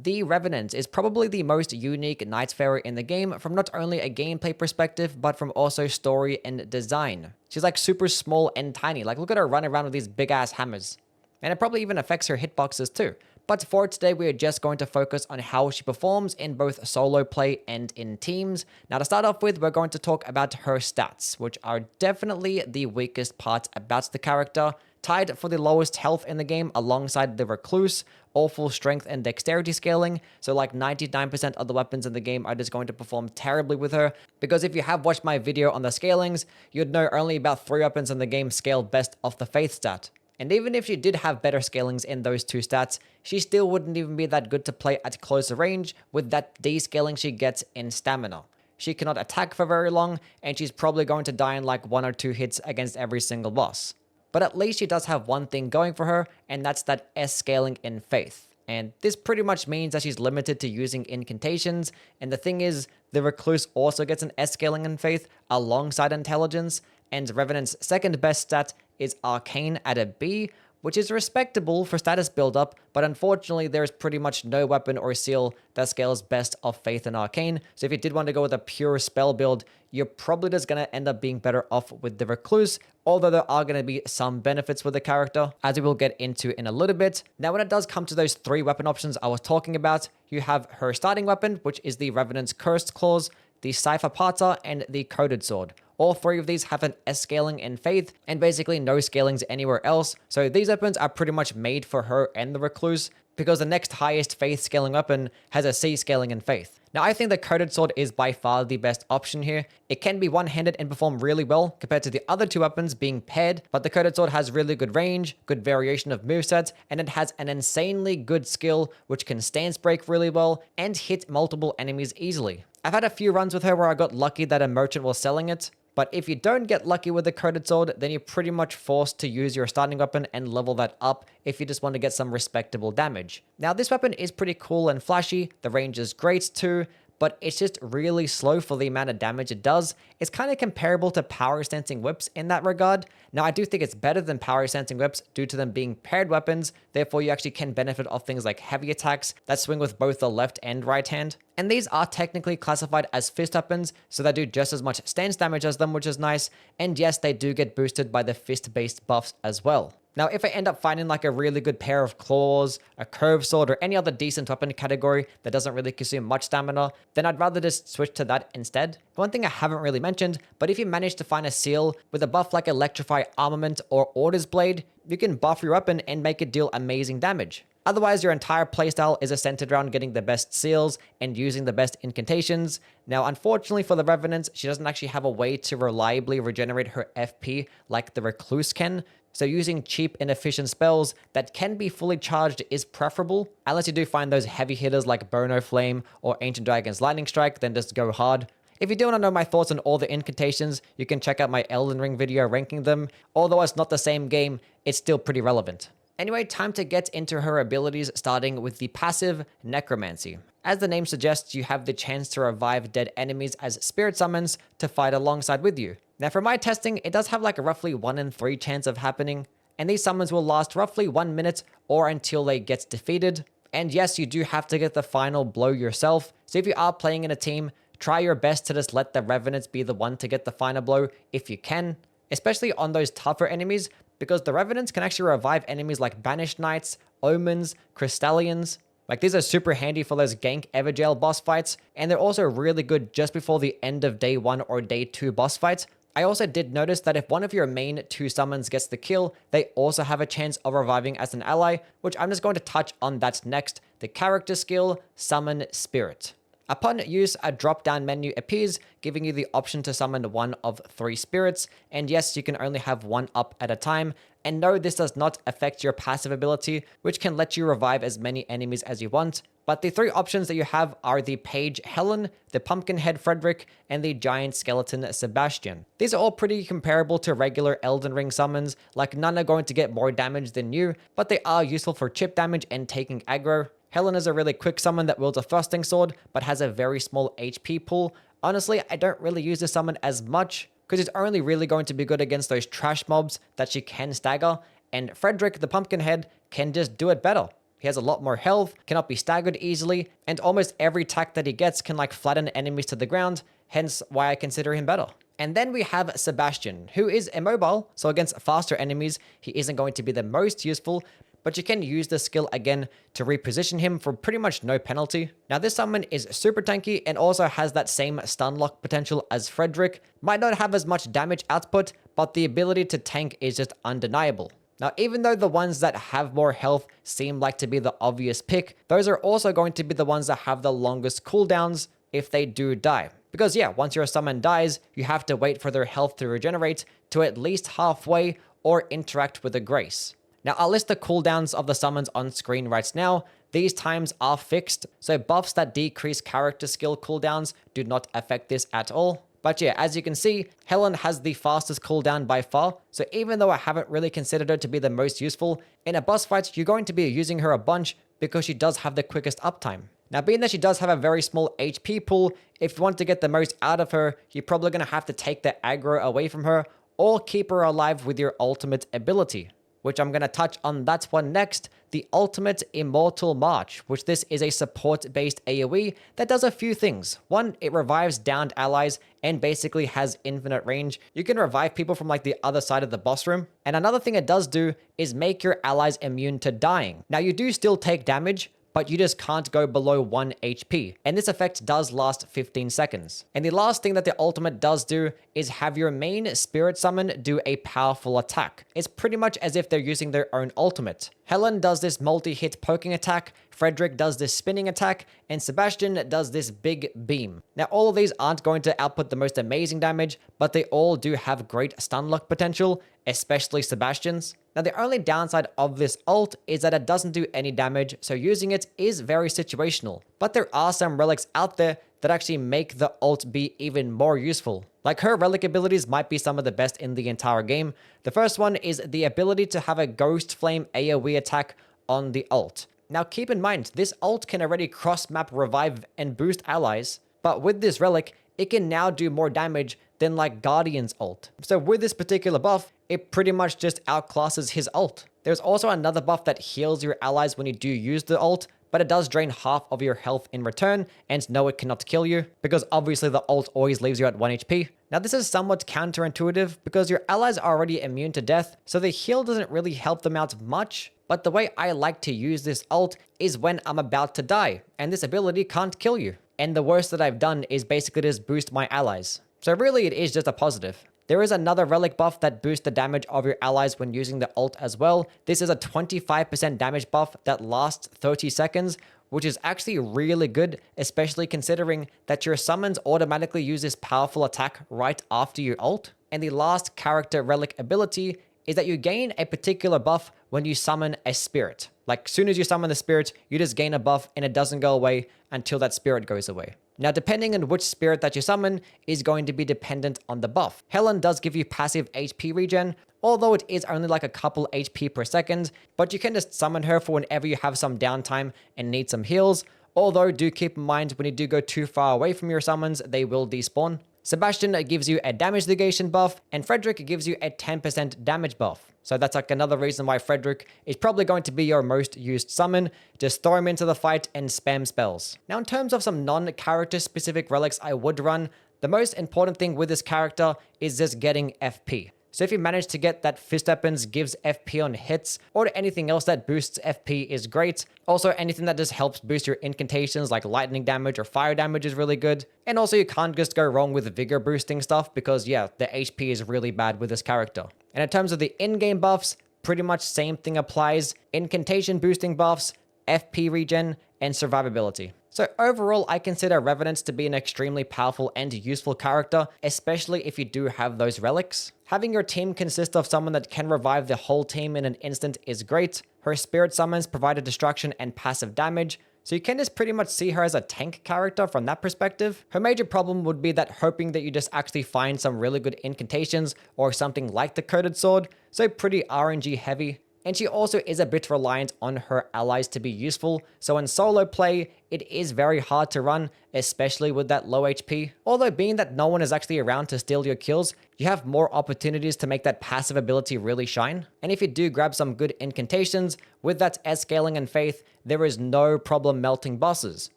the Revenant is probably the most unique Nightfarer in the game from not only a gameplay perspective, but from also story and design. She's like super small and tiny, like look at her run around with these big ass hammers. And it probably even affects her hitboxes too. But for today, we are just going to focus on how she performs in both solo play and in teams. Now to start off with, we're going to talk about her stats, which are definitely the weakest part about the character. Tied for the lowest health in the game alongside the Recluse, awful strength and dexterity scaling, so like 99% of the weapons in the game are just going to perform terribly with her, because if you have watched my video on the scalings, you'd know only about 3 weapons in the game scale best off the Faith stat. And even if she did have better scalings in those 2 stats, she still wouldn't even be that good to play at closer range with that descaling she gets in stamina. She cannot attack for very long, and she's probably going to die in like 1 or 2 hits against every single boss. But at least she does have one thing going for her, and that's that S scaling in Faith. And this pretty much means that she's limited to using incantations, and the thing is, the Recluse also gets an S scaling in Faith alongside Intelligence, and Revenant's second best stat is Arcane at a B, which is respectable for status build-up, but unfortunately there is pretty much no weapon or seal that scales best off Faith and Arcane, so if you did want to go with a pure spell build, you're probably just going to end up being better off with the Recluse, although there are going to be some benefits with the character, as we will get into in a little bit. Now when it does come to those 3 weapon options I was talking about, you have her starting weapon, which is the Revenant's Cursed Claws, the Cypher Pata, and the Coded Sword. All 3 of these have an S scaling in Faith, and basically no scalings anywhere else, so these weapons are pretty much made for her and the Recluse, because the next highest Faith scaling weapon has a C scaling in Faith. Now I think the Coded Sword is by far the best option here. It can be one-handed and perform really well compared to the other 2 weapons being paired, but the Coded Sword has really good range, good variation of movesets, and it has an insanely good skill which can stance break really well and hit multiple enemies easily. I've had a few runs with her where I got lucky that a merchant was selling it, but if you don't get lucky with the Coded Sword, then you're pretty much forced to use your starting weapon and level that up if you just want to get some respectable damage. Now this weapon is pretty cool and flashy, the range is great too, but it's just really slow for the amount of damage it does. It's kind of comparable to power sensing whips in that regard. Now I do think it's better than power sensing whips due to them being paired weapons, therefore you actually can benefit off things like heavy attacks that swing with both the left and right hand. And these are technically classified as fist weapons, so they do just as much stance damage as them, which is nice, and yes, they do get boosted by the fist-based buffs as well. Now, if I end up finding like a really good pair of claws, a curved sword, or any other decent weapon category that doesn't really consume much stamina, then I'd rather just switch to that instead. One thing I haven't really mentioned, but if you manage to find a seal with a buff like Electrify Armament or Order's Blade, you can buff your weapon and make it deal amazing damage. Otherwise, your entire playstyle is centered around getting the best seals and using the best incantations. Now, unfortunately for the Revenant, she doesn't actually have a way to reliably regenerate her FP like the Recluse can, so using cheap and efficient spells that can be fully charged is preferable, unless you do find those heavy hitters like Burno Flame or Ancient Dragon's Lightning Strike, then just go hard. If you do want to know my thoughts on all the incantations, you can check out my Elden Ring video ranking them. Although it's not the same game, it's still pretty relevant. Anyway, time to get into her abilities, starting with the passive Necromancy. As the name suggests, you have the chance to revive dead enemies as spirit summons to fight alongside with you. Now for my testing, it does have like a roughly 1 in 3 chance of happening, and these summons will last roughly 1 minute or until they get defeated. And yes, you do have to get the final blow yourself, so if you are playing in a team, try your best to just let the Revenants be the one to get the final blow if you can, especially on those tougher enemies, because the Revenants can actually revive enemies like Banished Knights, Omens, Crystallians. Like these are super handy for those gank Everjail boss fights, and they're also really good just before the end of day 1 or day 2 boss fights. I also did notice that if one of your main 2 summons gets the kill, they also have a chance of reviving as an ally, which I'm just going to touch on that next, the character skill, Summon Spirit. Upon use, a drop-down menu appears, giving you the option to summon 1 of 3 spirits, and yes, you can only have 1 up at a time, and no, this does not affect your passive ability, which can let you revive as many enemies as you want, but the 3 options that you have are the Page Helen, the Pumpkinhead Frederick, and the Giant Skeleton Sebastian. These are all pretty comparable to regular Elden Ring summons, like none are going to get more damage than you, but they are useful for chip damage and taking aggro. Helen is a really quick summon that wields a thrusting sword, but has a very small HP pool. Honestly, I don't really use this summon as much, because it's only really going to be good against those trash mobs that she can stagger, and Frederick the Pumpkinhead can just do it better. He has a lot more health, cannot be staggered easily, and almost every attack that he gets can like flatten enemies to the ground, hence why I consider him better. And then we have Sebastian, who is immobile, so against faster enemies, he isn't going to be the most useful, but you can use the skill again to reposition him for pretty much no penalty. Now this summon is super tanky and also has that same stun lock potential as Frederick. Might not have as much damage output, but the ability to tank is just undeniable. Now, even though the ones that have more health seem like to be the obvious pick, those are also going to be the ones that have the longest cooldowns if they do die. Because yeah, once your summon dies, you have to wait for their health to regenerate to at least halfway or interact with a grace. Now, I'll list the cooldowns of the summons on screen right now. These times are fixed, so buffs that decrease character skill cooldowns do not affect this at all. But yeah, as you can see, Helen has the fastest cooldown by far, so even though I haven't really considered her to be the most useful, in a boss fight, you're going to be using her a bunch because she does have the quickest uptime. Now, being that she does have a very small HP pool, if you want to get the most out of her, you're probably going to have to take the aggro away from her or keep her alive with your ultimate ability, which I'm going to touch on that one next, the Ultimate Immortal March, which this is a support-based AoE that does a few things. One, it revives downed allies and basically has infinite range. You can revive people from like the other side of the boss room. And another thing it does do is make your allies immune to dying. Now, you do still take damage, but you just can't go below 1 HP. And this effect does last 15 seconds. And the last thing that the ultimate does do is have your main spirit summon do a powerful attack. It's pretty much as if they're using their own ultimate. Helen does this multi-hit poking attack, Frederick does this spinning attack, and Sebastian does this big beam. Now, all of these aren't going to output the most amazing damage, but they all do have great stun lock potential, especially Sebastian's. Now, the only downside of this ult is that it doesn't do any damage, so using it is very situational. But there are some relics out there that actually make the ult be even more useful. Like her relic abilities might be some of the best in the entire game. The first one is the ability to have a Ghost Flame AoE attack on the ult. Now keep in mind, this ult can already cross-map revive and boost allies, but with this relic, it can now do more damage than like Guardian's ult. So with this particular buff, it pretty much just outclasses his ult. There's also another buff that heals your allies when you do use the ult, but it does drain half of your health in return, and no, it cannot kill you, because obviously the ult always leaves you at 1 HP. Now this is somewhat counterintuitive, because your allies are already immune to death, so the heal doesn't really help them out much, but the way I like to use this ult is when I'm about to die, and this ability can't kill you. And the worst that I've done is basically just boost my allies. So really it is just a positive. There is another relic buff that boosts the damage of your allies when using the ult as well. This is a 25% damage buff that lasts 30 seconds, which is actually really good, especially considering that your summons automatically use this powerful attack right after your ult. And the last character relic ability is that you gain a particular buff when you summon a spirit. Like, as soon as you summon the spirit, you just gain a buff and it doesn't go away until that spirit goes away. Now, depending on which spirit that you summon is going to be dependent on the buff. Helen does give you passive HP regen, although it is only like a couple HP per second, but you can just summon her for whenever you have some downtime and need some heals. Although, do keep in mind, when you do go too far away from your summons, they will despawn. Sebastian gives you a damage negation buff, and Frederick gives you a 10% damage buff. So that's like another reason why Frederick is probably going to be your most used summon. Just throw him into the fight and spam spells. Now, in terms of some non-character specific relics I would run, the most important thing with this character is just getting FP. So if you manage to get that Fist Weapons gives FP on hits, or anything else that boosts FP is great. Also, anything that just helps boost your incantations like lightning damage or fire damage is really good. And also, you can't just go wrong with vigor boosting stuff because yeah, the HP is really bad with this character. And in terms of the in-game buffs, pretty much same thing applies. Incantation boosting buffs, FP regen, and survivability. So overall, I consider Revenant to be an extremely powerful and useful character, especially if you do have those relics. Having your team consist of someone that can revive the whole team in an instant is great. Her spirit summons provide a destruction and passive damage, so you can just pretty much see her as a tank character from that perspective. Her major problem would be that hoping that you just actually find some really good incantations or something like the Coded Sword, so pretty RNG heavy. And she also is a bit reliant on her allies to be useful, so in solo play, it is very hard to run, especially with that low HP. Although being that no one is actually around to steal your kills, you have more opportunities to make that passive ability really shine. And if you do grab some good incantations, with that S-scaling and faith, there is no problem melting bosses.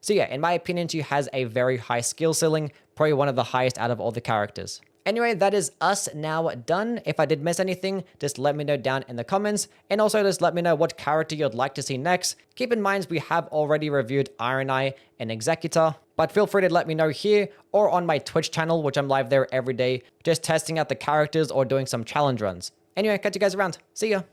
So yeah, in my opinion, she has a very high skill ceiling, probably one of the highest out of all the characters. Anyway, that is us now done. If I did miss anything, just let me know down in the comments. And also just let me know what character you'd like to see next. Keep in mind, we have already reviewed Iron Eye and Executor. But feel free to let me know here or on my Twitch channel, which I'm live there every day, just testing out the characters or doing some challenge runs. Anyway, catch you guys around. See ya.